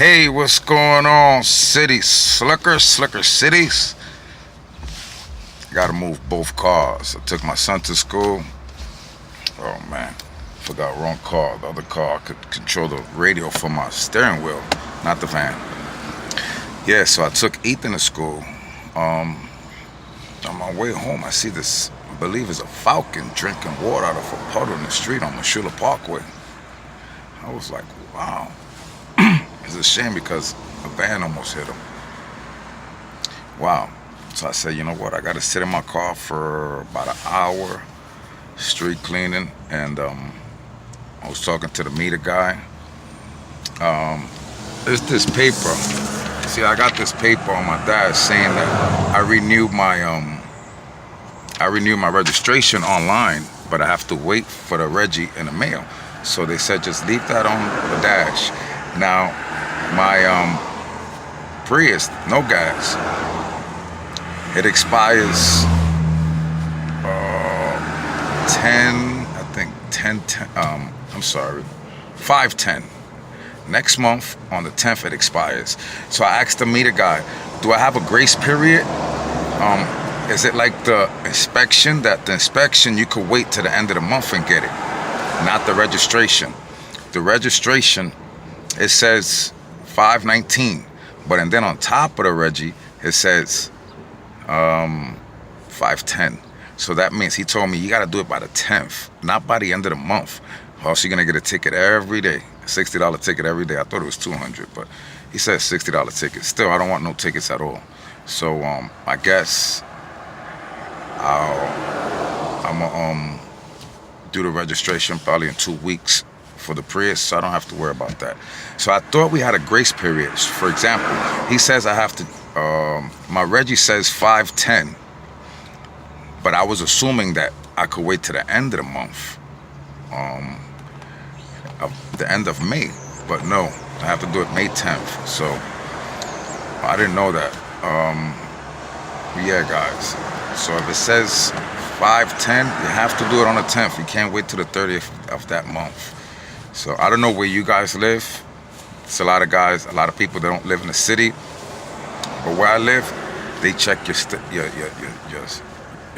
Hey, what's going on, city slicker cities? Gotta move both cars. I took my son to school. Oh man, forgot wrong car. The other car could control the radio from my steering wheel, not the van. Yeah, so I took Ethan to school. On my way home, I see this, I believe it's a falcon drinking water out of a puddle in the street on Mashula Parkway. I was like, wow. It's a shame because a van almost hit him. Wow. So I said, you know what? I got to sit in my car for about an hour, street cleaning, and I was talking to the meter guy. It's this paper. See, I got this paper on my dash saying that I renewed my registration online, but I have to wait for the Reggie in the mail. So they said just leave that on the dash. Now, my Prius, no gas. It expires 5/10. Next month on the 10th it expires. So I asked the meter guy, do I have a grace period? Is it like the inspection, that the inspection you could wait to the end of the month and get it? Not the registration. The registration, it says 5/19, and then on top of the Reggie it says 5/10. So that means he told me you got to do it by the 10th, not by the end of the month, or else you're gonna get a ticket every day, $60 ticket every day. I thought it was $200, but he said $60 ticket. Still, I don't want no tickets at all. So I guess I'm gonna do the registration probably in 2 weeks for the Prius, so I don't have to worry about that. So I thought we had a grace period. For example, he says I have to, my Reggie says 5/10, but I was assuming that I could wait to the end of the month, of the end of May, but no, I have to do it May 10th. So I didn't know that. Yeah, guys. So if it says 5/10, you have to do it on the 10th. You can't wait till the 30th of that month. So I don't know where you guys live. It's a lot of guys, a lot of people that don't live in the city. But where I live, they check your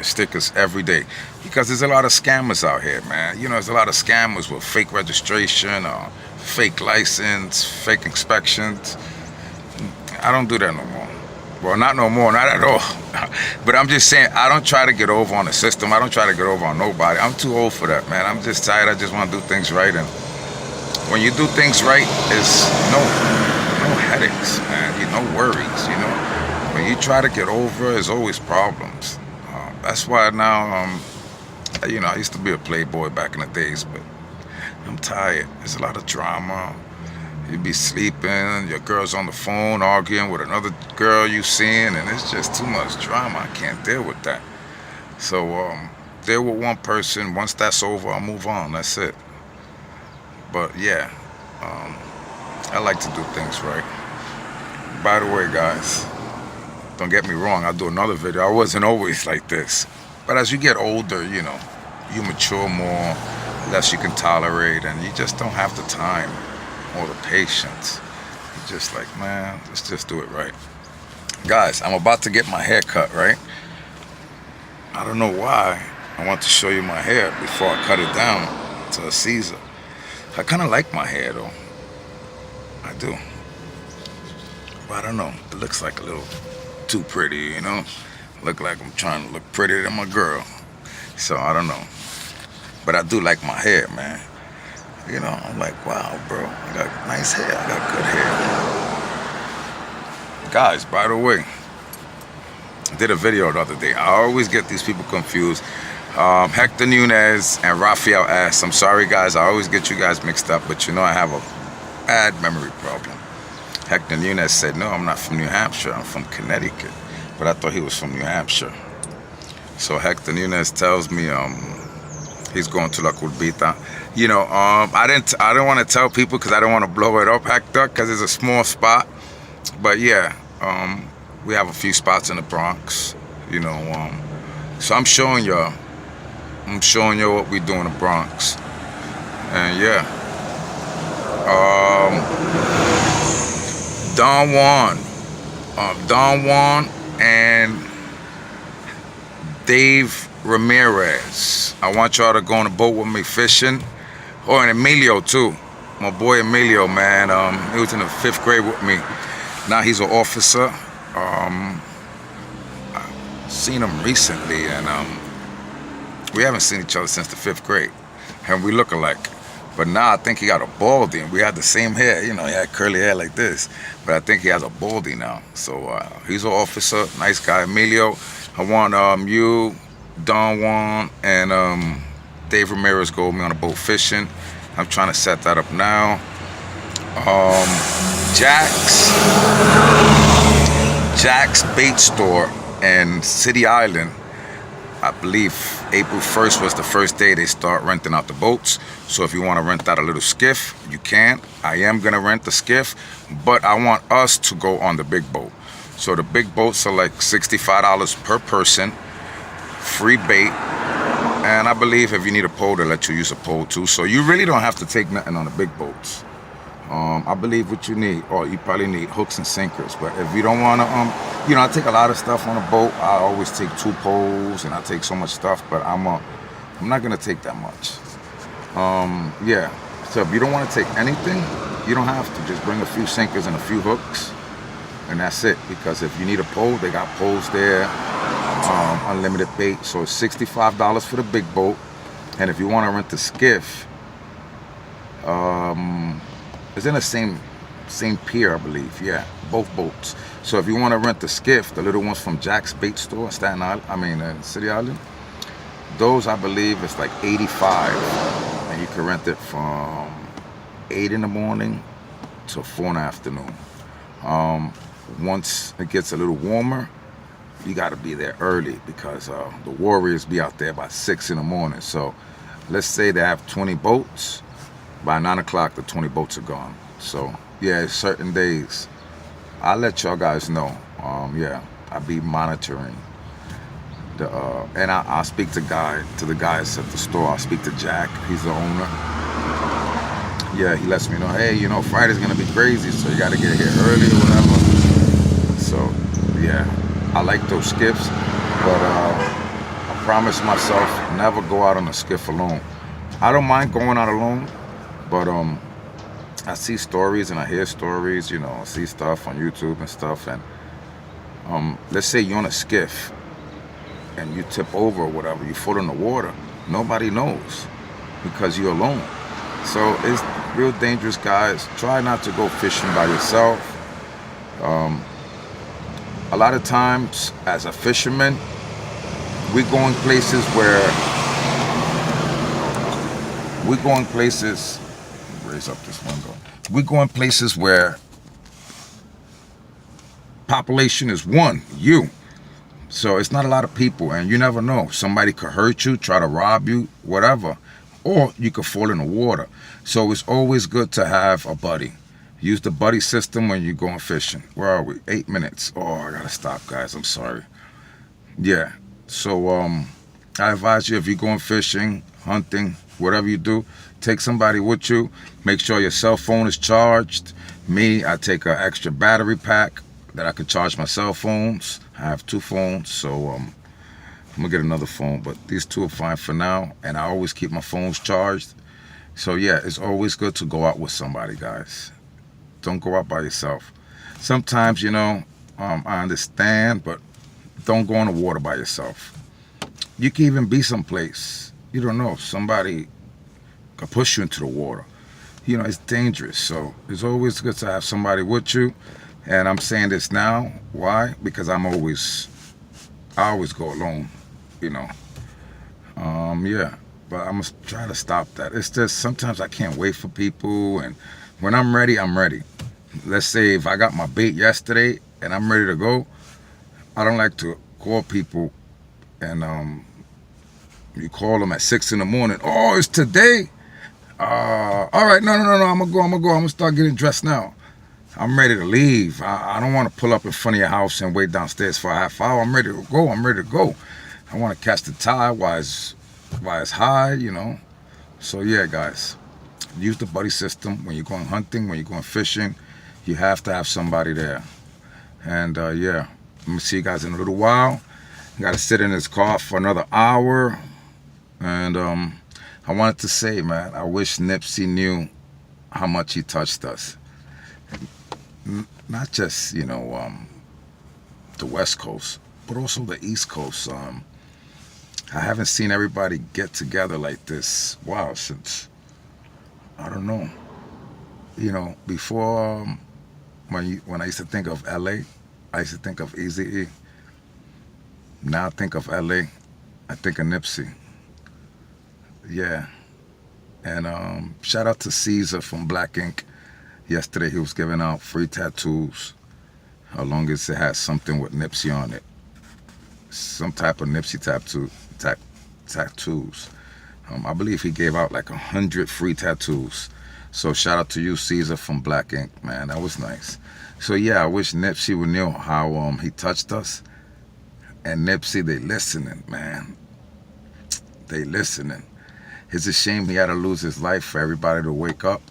stickers every day, because there's a lot of scammers out here, man. You know, there's a lot of scammers with fake registration, fake license, fake inspections. I don't do that no more. Well, not no more, not at all. But I'm just saying, I don't try to get over on the system. I don't try to get over on nobody. I'm too old for that, man. I'm just tired. I just want to do things right. And when you do things right, it's no headaches, man. No worries, you know. When you try to get over, there's always problems. That's why now, you know, I used to be a playboy back in the days, but I'm tired. There's a lot of drama. You be sleeping, your girl's on the phone arguing with another girl you seeing, and it's just too much drama. I can't deal with that. So deal with one person. Once that's over, I'll move on. That's it. But yeah, I like to do things right. By the way, guys, don't get me wrong, I'll do another video. I wasn't always like this. But as you get older, you know, you mature more, less you can tolerate, and you just don't have the time or the patience. You're just like, man, let's just do it right. Guys, I'm about to get my hair cut, right? I don't know why I want to show you my hair before I cut it down to a Caesar. I kind of like my hair, though. I do. But I don't know. It looks like a little too pretty, you know? Look like I'm trying to look prettier than my girl. So I don't know. But I do like my hair, man. You know, I'm like, wow, bro, I got nice hair. I got good hair. Guys, by the way, I did a video the other day. I always get these people confused. Hector Nunez and Rafael S. I'm sorry, guys. I always get you guys mixed up, but you know I have a bad memory problem. Hector Nunez said, no, I'm not from New Hampshire. I'm from Connecticut. But I thought he was from New Hampshire. So Hector Nunez tells me he's going to La Curbita. You know, I didn't want to tell people because I don't want to blow it up, Hector, because it's a small spot. But yeah, we have a few spots in the Bronx. You know, so I'm showing y'all what we do in the Bronx. And yeah, Don Juan and Dave Ramirez. I want y'all to go on a boat with me fishing. Oh, and Emilio too. My boy Emilio, man. He was in the 5th grade with me. Now he's an officer. I've seen him recently, and we haven't seen each other since the 5th grade, and we look alike. But now I think he got a baldy, and we had the same hair. You know, he had curly hair like this, but I think he has a baldy now. So he's an officer, nice guy, Emilio. I want you, Don Juan, and Dave Ramirez go with me on a boat fishing. I'm trying to set that up now. Jack's Bait Store in City Island. I believe April 1st was the first day they start renting out the boats. So if you want to rent out a little skiff, you can. I am going to rent the skiff, but I want us to go on the big boat. So the big boats are like $65 per person, free bait. And I believe if you need a pole, they let you use a pole too. So you really don't have to take nothing on the big boats. I believe what you need, or you probably need hooks and sinkers. But if you don't want to, you know, I take a lot of stuff on a boat. I always take 2 poles, and I take so much stuff. But I'm not gonna take that much. Yeah. So if you don't want to take anything, you don't have to. Just bring a few sinkers and a few hooks, and that's it. Because if you need a pole, they got poles there. Unlimited bait. So it's $65 for the big boat, and if you want to rent the skiff, it's in the same pier, I believe. Yeah, both boats. So if you want to rent the skiff, the little ones from Jack's Bait Store in Staten Island, City Island, those I believe it's like $85, and you can rent it from 8 in the morning to 4 in the afternoon. Once it gets a little warmer, you got to be there early, because the warriors be out there by 6 in the morning. So let's say they have 20 boats. By 9 o'clock, the 20 boats are gone. So yeah, certain days. I'll let y'all guys know. Yeah, I'll be monitoring the and I'll speak to the guys at the store. I'll speak to Jack. He's the owner. Yeah, he lets me know, hey, you know, Friday's gonna be crazy, so you gotta get here early or whatever. So yeah, I like those skiffs, but I promise myself never go out on a skiff alone. I don't mind going out alone, but I see stories and I hear stories, you know, I see stuff on YouTube and stuff, and let's say you're on a skiff and you tip over or whatever, you fall in the water, nobody knows because you're alone. So it's real dangerous, guys. Try not to go fishing by yourself. A lot of times as a fisherman, we go in places raise up this window. We go in places where population is 1, you. So it's not a lot of people, and you never know. Somebody could hurt you, try to rob you, whatever. Or you could fall in the water. So it's always good to have a buddy. Use the buddy system when you're going fishing. Where are we? 8 minutes. Oh, I gotta stop, guys. I'm sorry. Yeah. So I advise you, if you're going fishing, hunting, whatever you do, take somebody with you. Make sure your cell phone is charged. Me, I take an extra battery pack that I can charge my cell phones. I have 2 phones, so I'm gonna get another phone, but these 2 are fine for now, and I always keep my phones charged. So yeah, it's always good to go out with somebody, guys. Don't go out by yourself. Sometimes, you know, I understand, but don't go in the water by yourself. You can even be someplace, you don't know, somebody could push you into the water. You know, it's dangerous. So it's always good to have somebody with you. And I'm saying this now. Why? Because I always go alone, you know. Yeah, but I'm gonna try to stop that. It's just sometimes I can't wait for people, and when I'm ready, I'm ready. Let's say if I got my bait yesterday and I'm ready to go, I don't like to call people and you call them at 6 in the morning. Oh, it's today? All right, no, I'm gonna start getting dressed now. I'm ready to leave. I don't want to pull up in front of your house and wait downstairs for a half hour. I'm ready to go. I want to catch the tide while it's high, you know. So yeah, guys, use the buddy system when you're going hunting, when you're going fishing. You have to have somebody there. And yeah, I'm gonna see you guys in a little while. I gotta sit in this car for another hour. And I wanted to say, man, I wish Nipsey knew how much he touched us. Not just, the West Coast, but also the East Coast. I haven't seen everybody get together like this, wow, since, I don't know. Before, when I used to think of LA, I used to think of Eazy-E. Now I think of LA, I think of Nipsey. Yeah. And shout out to Caesar from Black Ink. Yesterday he was giving out free tattoos, as long as it has something with Nipsey on it. Some type of Nipsey tattoos. I believe he gave out like 100 free tattoos. So shout out to you, Caesar from Black Ink, man. That was nice. So yeah, I wish Nipsey would know how he touched us. And Nipsey, they listening, man. They listening. It's a shame he had to lose his life for everybody to wake up.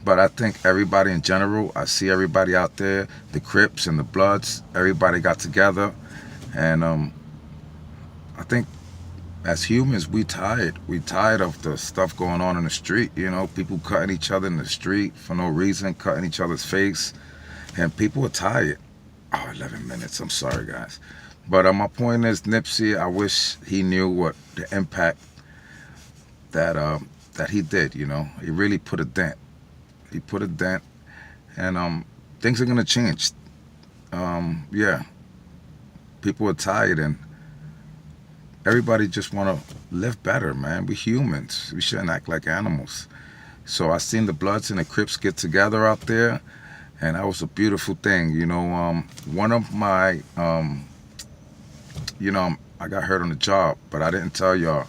But I think everybody in general, I see everybody out there, the Crips and the Bloods, everybody got together. And I think as humans, we tired. We tired of the stuff going on in the street. People cutting each other in the street for no reason, cutting each other's face. And people are tired. Oh, 11 minutes. I'm sorry, guys. But my point is, Nipsey, I wish he knew what the impact that he did. He really put a dent. He put a dent. And things are going to change. Yeah. People are tired, and everybody just want to live better, man. We humans. We shouldn't act like animals. So I seen the Bloods and the Crips get together out there, and that was a beautiful thing. One of my, I got hurt on the job, but I didn't tell y'all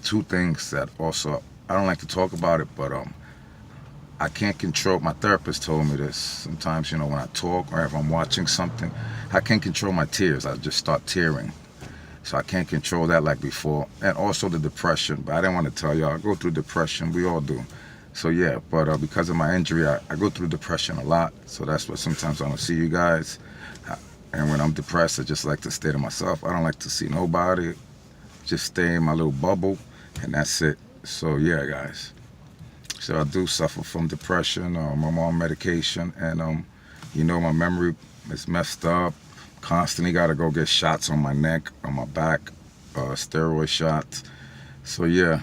two things that also, I don't like to talk about it, but I can't control, my therapist told me this. Sometimes, when I talk or if I'm watching something, I can't control my tears. I just start tearing. So I can't control that like before. And also the depression. But I didn't want to tell y'all. I go through depression. We all do. So yeah, but because of my injury, I go through depression a lot. So that's what sometimes I don't see you guys. And when I'm depressed, I just like to stay to myself. I don't like to see nobody. Just stay in my little bubble. And that's it. So yeah, guys. So I do suffer from depression. I'm on medication. And, my memory is messed up. Constantly got to go get shots on my neck, on my back, steroid shots. So yeah,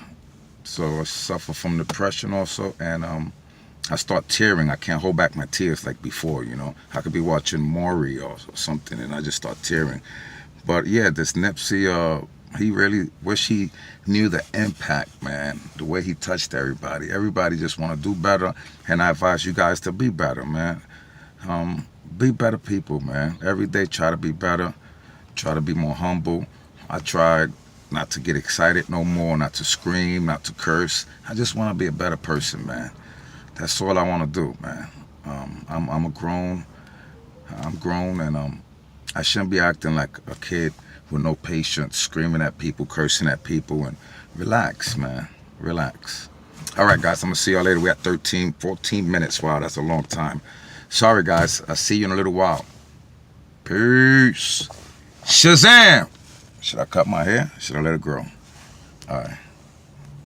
so I suffer from depression also, and I start tearing. I can't hold back my tears like before. I could be watching Maury or something, and I just start tearing. But yeah, this Nipsey, he really wish he knew the impact, man. The way he touched everybody. Everybody just want to do better, and I advise you guys to be better, man. Be better people, man. Every day try to be better. Try to be more humble. I tried not to get excited no more, not to scream, not to curse. I just want to be a better person, man. That's all I want to do, man. I'm grown, and I shouldn't be acting like a kid with no patience, screaming at people, cursing at people, and relax, man. Relax. All right, guys, I'm going to see y'all later. We're at 14 minutes. Wow, that's a long time. Sorry, guys. I'll see you in a little while. Peace. Shazam! Should I cut my hair? Should I let it grow? All right.